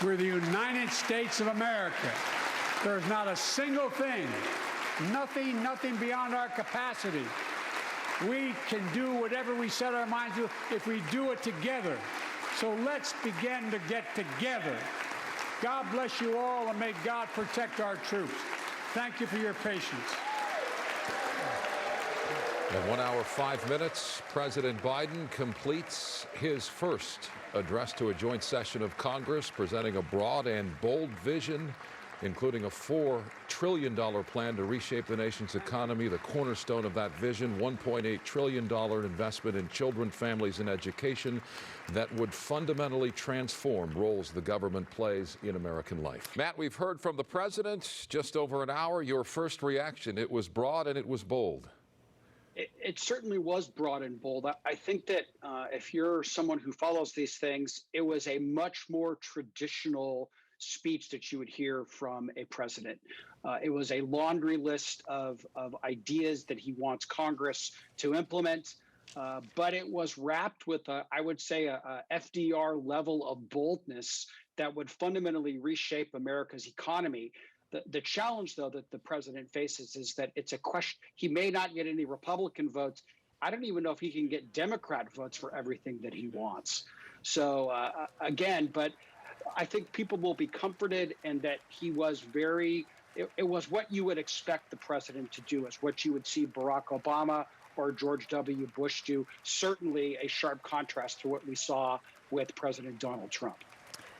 We're the United States of America. There's not a single thing, nothing beyond our capacity. We can do whatever we set our minds to if we do it together. So let's begin to get together. God bless you all, and may God protect our troops. Thank you for your patience. At 1 hour, 5 minutes, President Biden completes his first address to a joint session of Congress, presenting a broad and bold vision, including a $4 trillion plan to reshape the nation's economy. The cornerstone of that vision, $1.8 trillion investment in children, families, and education that would fundamentally transform roles the government plays in American life. Matt, we've heard from the president just over an hour. Your first reaction, it was broad and it was bold. It certainly was broad and bold. I think that if you're someone who follows these things, it was a much more traditional speech that you would hear from a president. It was a laundry list of ideas that he wants Congress to implement, but it was wrapped with, I would say, a FDR level of boldness that would fundamentally reshape America's economy. The challenge, though, that the president faces is that it's a question. He may not get any Republican votes. I don't even know if he can get Democrat votes for everything that he wants. So, again, but I think people will be comforted in that he was it was what you would expect the president to do, is what you would see Barack Obama or George W. Bush do. Certainly a sharp contrast to what we saw with President Donald Trump.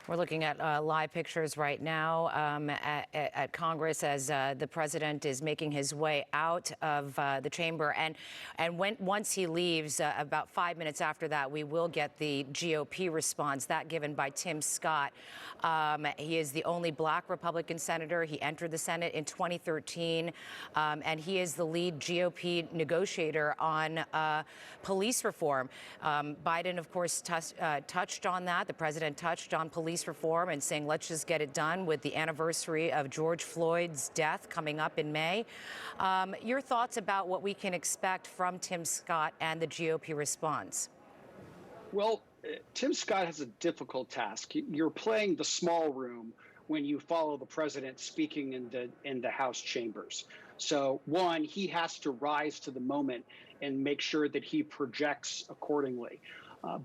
We're looking at live pictures right now at Congress as the president is making his way out of the chamber. And once he leaves, about 5 minutes after that, we will get the GOP response, that given by Tim Scott. He is the only black Republican senator. He entered the Senate in 2013, and he is the lead GOP negotiator on police reform. Biden, of course, touched on that. The president touched on police reform and saying, let's just get it done with the anniversary of George Floyd's death coming up in May. Your thoughts about what we can expect from Tim Scott and the GOP response? Well, Tim Scott has a difficult task. You're playing the small room when you follow the president speaking in the House chambers. So, one, he has to rise to the moment and make sure that he projects accordingly.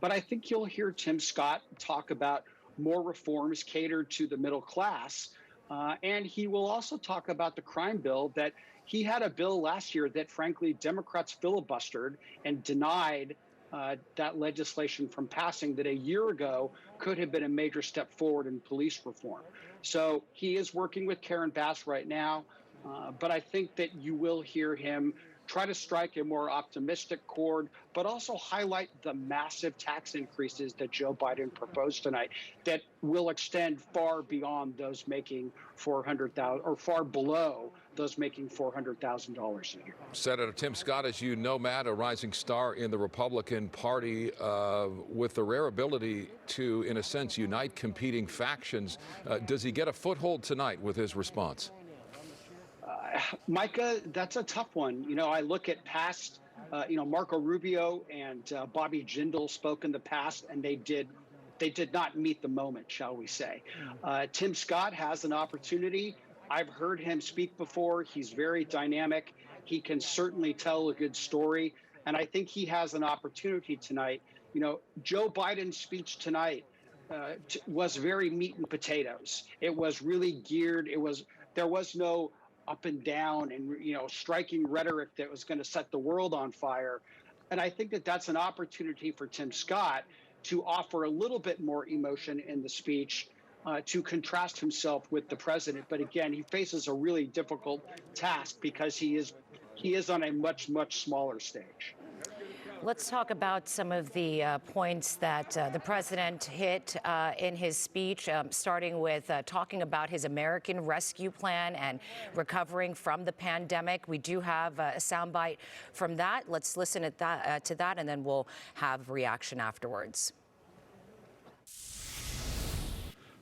But I think you'll hear Tim Scott talk about more reforms catered to the middle class. And he will also talk about the crime bill. That he had a bill last year that, frankly, Democrats filibustered and denied that legislation from passing, that a year ago could have been a major step forward in police reform. So he is working with Karen Bass right now. But I think that you will hear him try to strike a more optimistic chord, but also highlight the massive tax increases that Joe Biden proposed tonight that will extend far beyond those making $400,000 or far below those making $400,000 a year. Senator Tim Scott, as you know, Matt, a rising star in the Republican Party with the rare ability to, in a sense, unite competing factions. Does he get a foothold tonight with his response? Micah, that's a tough one. You know, I look at past, Marco Rubio and Bobby Jindal spoke in the past, and they did not meet the moment, shall we say. Tim Scott has an opportunity. I've heard him speak before. He's very dynamic. He can certainly tell a good story. And I think he has an opportunity tonight. You know, Joe Biden's speech tonight was very meat and potatoes. It was really geared. There was no up and down and, striking rhetoric that was going to set the world on fire. And I think that that's an opportunity for Tim Scott to offer a little bit more emotion in the speech, to contrast himself with the president. But again, he faces a really difficult task because he is on a much, much smaller stage. Let's talk about some of the points that the president hit in his speech, starting with talking about his American Rescue Plan and recovering from the pandemic. We do have a soundbite from that. Let's listen to that, and then we'll have reaction afterwards.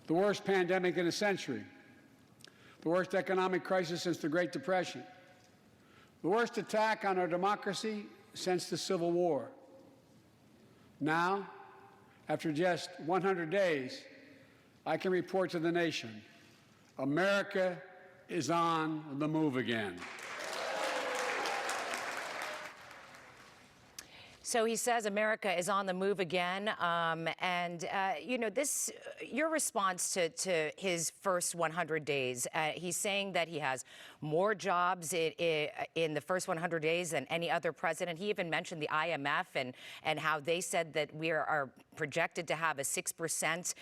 The worst pandemic in a century. The worst economic crisis since the Great Depression. The worst attack on our democracy since the Civil War. Now, after just 100 days, I can report to the nation, America is on the move again. So he says America is on the move again. Your response to his first 100 days, he's saying that he has more jobs in the first 100 days than any other president. He even mentioned the IMF and how they said that we are projected to have a 6%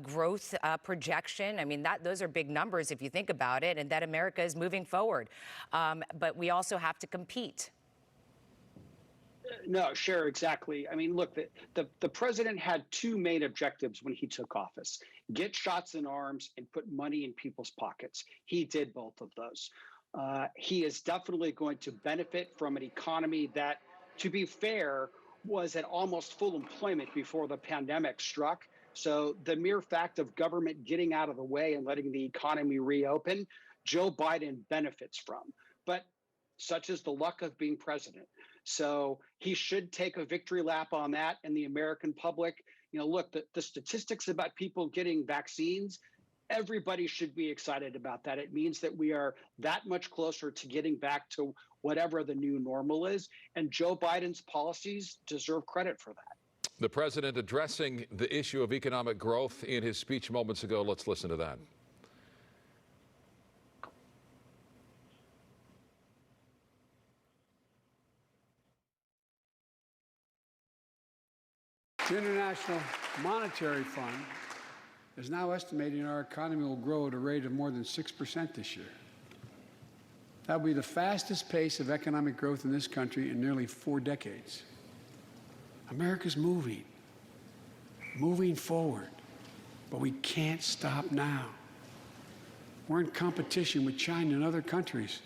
growth projection. I mean, those are big numbers if you think about it, and that America is moving forward. But we also have to compete. No, sure, exactly. I mean, look, the president had two main objectives when he took office: get shots in arms and put money in people's pockets. He did both of those. He is definitely going to benefit from an economy that, to be fair, was at almost full employment before the pandemic struck. So the mere fact of government getting out of the way and letting the economy reopen, Joe Biden benefits from. But such is the luck of being president. So he should take a victory lap on that. And the American public, look, the statistics about people getting vaccines, everybody should be excited about that. It means that we are that much closer to getting back to whatever the new normal is. And Joe Biden's policies deserve credit for that. The president addressing the issue of economic growth in his speech moments ago. Let's listen to that. The International Monetary Fund is now estimating our economy will grow at a rate of more than 6% this year. That will be the fastest pace of economic growth in this country in nearly 4 decades. America's moving forward, but we can't stop now. We're in competition with China and other countries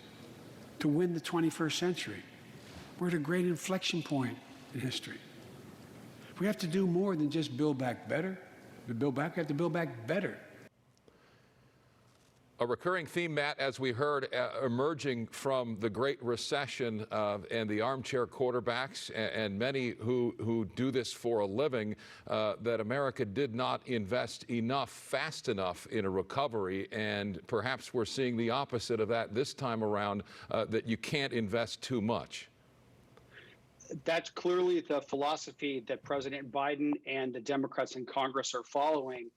to win the 21st century. We're at a great inflection point in history. We have to do more than just build back better. We have to build back better. A recurring theme, Matt, as we heard, emerging from the Great Recession and the armchair quarterbacks and many who do this for a living, that America did not invest enough, fast enough in a recovery. And perhaps we're seeing the opposite of that this time around, that you can't invest too much. That's clearly the philosophy that President Biden and the Democrats in Congress are following.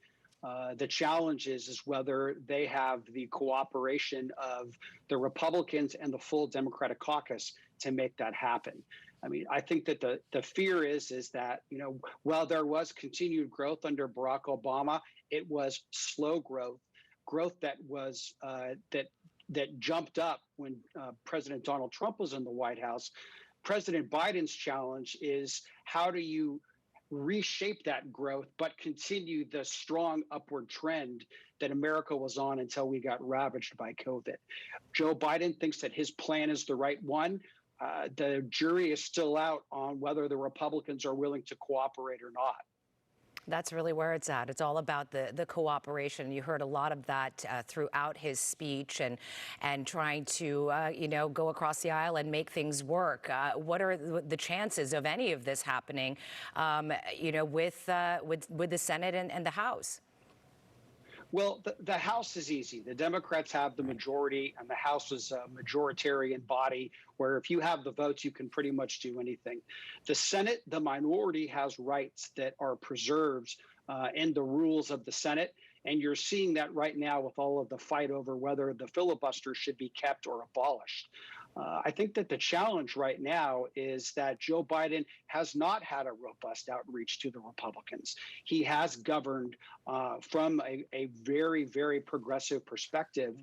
The challenge is whether they have the cooperation of the Republicans and the full Democratic caucus to make that happen. I mean, I think that the fear is that, while there was continued growth under Barack Obama, it was slow growth that was that jumped up when President Donald Trump was in the White House. President Biden's challenge is, how do you reshape that growth but continue the strong upward trend that America was on until we got ravaged by COVID? Joe Biden thinks that his plan is the right one. The jury is still out on whether the Republicans are willing to cooperate or not. That's really where it's at. It's all about the cooperation. You heard a lot of that throughout his speech and trying to, go across the aisle and make things work. What are the chances of any of this happening, with the Senate and the House? Well, the House is easy. The Democrats have the majority, and the House is a majoritarian body where if you have the votes, you can pretty much do anything. The Senate, the minority has rights that are preserved in the rules of the Senate. And you're seeing that right now with all of the fight over whether the filibuster should be kept or abolished. I think that the challenge right now is that Joe Biden has not had a robust outreach to the Republicans. He has governed from a very, very progressive perspective,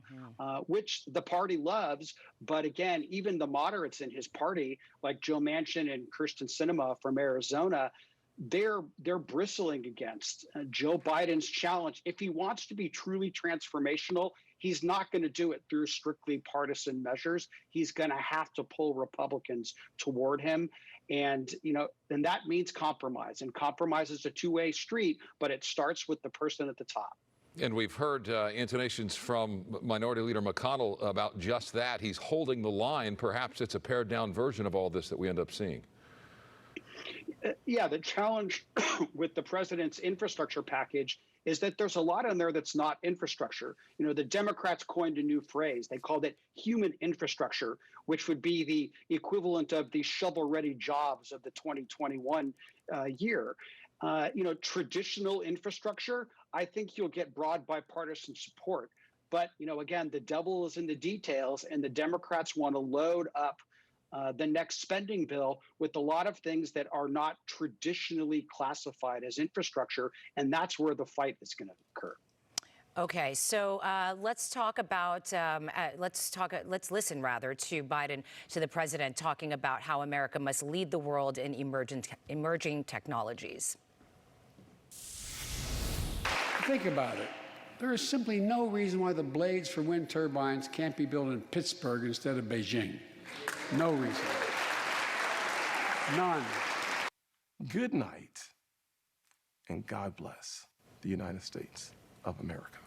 which the party loves. But again, even the moderates in his party, like Joe Manchin and Kyrsten Sinema from Arizona, they're bristling against Joe Biden's challenge. If he wants to be truly transformational, he's not going to do it through strictly partisan measures. He's going to have to pull Republicans toward him. And, and that means compromise. And compromise is a two-way street, but it starts with the person at the top. And we've heard intonations from Minority Leader McConnell about just that. He's holding the line. Perhaps it's a pared-down version of all this that we end up seeing. Yeah, the challenge with the president's infrastructure package is that there's a lot in there that's not infrastructure. You know, the Democrats coined a new phrase. They called it human infrastructure, which would be the equivalent of the shovel-ready jobs of the 2021 year. You know, traditional infrastructure, I think you'll get broad bipartisan support. But, you know, again, the devil is in the details, and the Democrats want to load up the next spending bill with a lot of things that are not traditionally classified as infrastructure, and that's where the fight is going to occur. Okay, so let's talk about let's listen rather to Biden, to the president, talking about how America must lead the world in emerging technologies. Think about it. There is simply no reason why the blades for wind turbines can't be built in Pittsburgh instead of Beijing. No reason. None. Good night, and God bless the United States of America.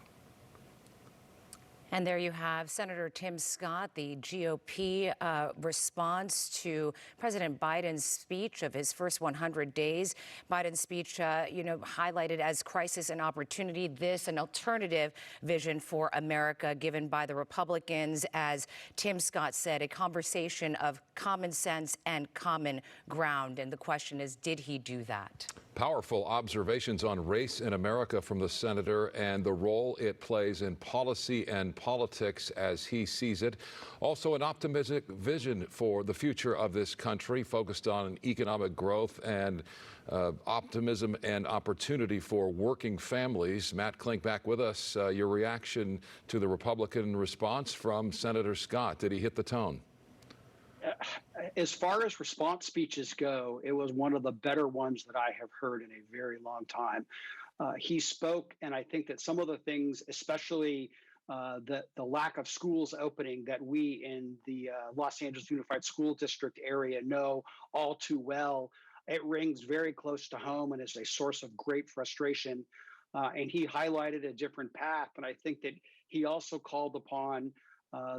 And there you have Senator Tim Scott, the GOP response to President Biden's speech of his first 100 days. Biden's speech, highlighted as crisis and opportunity. This, an alternative vision for America given by the Republicans, as Tim Scott said, a conversation of common sense and common ground. And the question is, did he do that? Powerful observations on race in America from the senator and the role it plays in policy and politics as he sees it. Also, an optimistic vision for the future of this country, focused on economic growth and optimism and opportunity for working families. Matt Klink back with us. Your reaction to the Republican response from Senator Scott. Did he hit the tone? As far as response speeches go, it was one of the better ones that I have heard in a very long time. He spoke, and I think that some of the things, especially the lack of schools opening that we in the Los Angeles Unified School District area know all too well, it rings very close to home and is a source of great frustration. And he highlighted a different path. And I think that he also called upon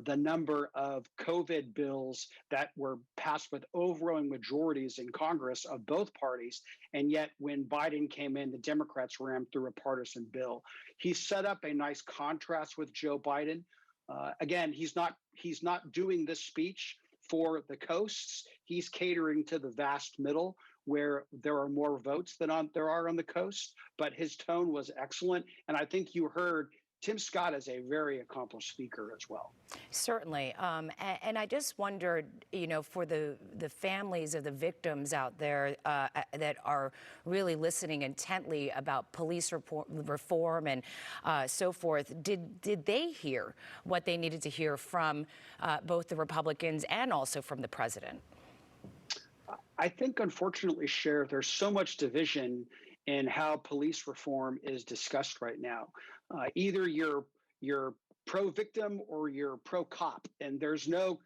the number of COVID bills that were passed with overwhelming majorities in Congress of both parties. And yet when Biden came in, the Democrats rammed through a partisan bill. He set up a nice contrast with Joe Biden. Again, he's not doing this speech for the coasts. He's catering to the vast middle, where there are more votes than there are on the coast. But his tone was excellent. And I think you heard Tim Scott is a very accomplished speaker as well. Certainly. And I just wondered, for the families of the victims out there that are really listening intently about police reform and so forth, did they hear what they needed to hear from both the Republicans and also from the president? I think, unfortunately, Cher, there's so much division in how police reform is discussed right now. Either you're pro-victim or you're pro-cop, and there's no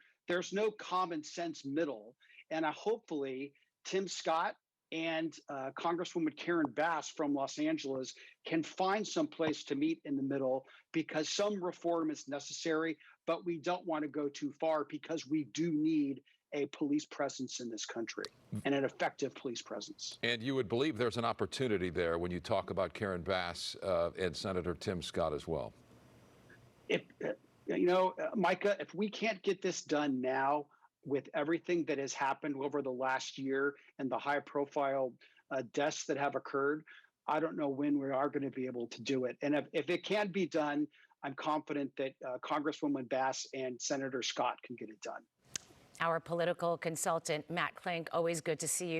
common sense middle. And hopefully Tim Scott and Congresswoman Karen Bass from Los Angeles can find some place to meet in the middle, because some reform is necessary, but we don't want to go too far, because we do need a police presence in this country, and an effective police presence. And you would believe there's an opportunity there when you talk about Karen Bass and Senator Tim Scott as well. Micah, if we can't get this done now, with everything that has happened over the last year and the high-profile deaths that have occurred, I don't know when we are going to be able to do it. And if it can be done, I'm confident that Congresswoman Bass and Senator Scott can get it done. Our political consultant, Matt Klink, always good to see you.